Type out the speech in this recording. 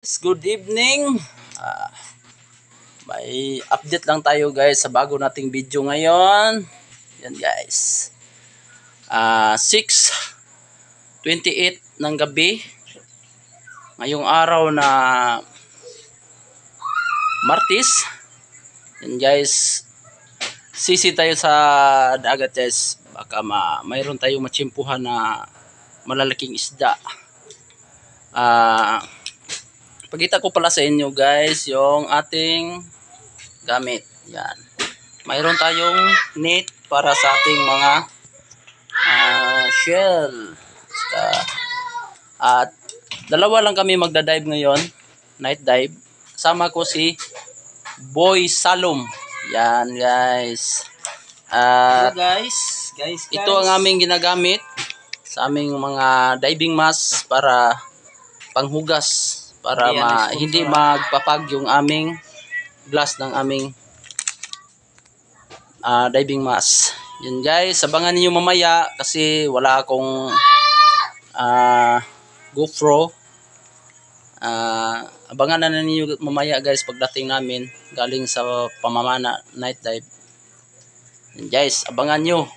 Good evening. May update lang tayo guys sa bago nating video ngayon. Yan guys. 6:28 ng gabi. Ngayong araw na Martes. Yan guys. Sisi tayo sa dagat guys. Baka mayroon tayong matsimpuhan na malalaking isda. Pagkita ko pala sa inyo guys yung ating gamit. Yan. Mayroon tayong net para sa ating mga shell. At dalawa lang kami magda-dive ngayon. Night dive. Kasama ko si Boy Salom. Yan guys. Guys. Ito ang aming ginagamit sa aming mga diving mask para panghugas. Para hindi magpapag yung aming glass ng aming diving mask. Yun guys, abangan niyo mamaya kasi wala akong GoPro. Abangan na ninyo mamaya guys pagdating namin galing sa pamamana night dive. Yun guys, abangan nyo.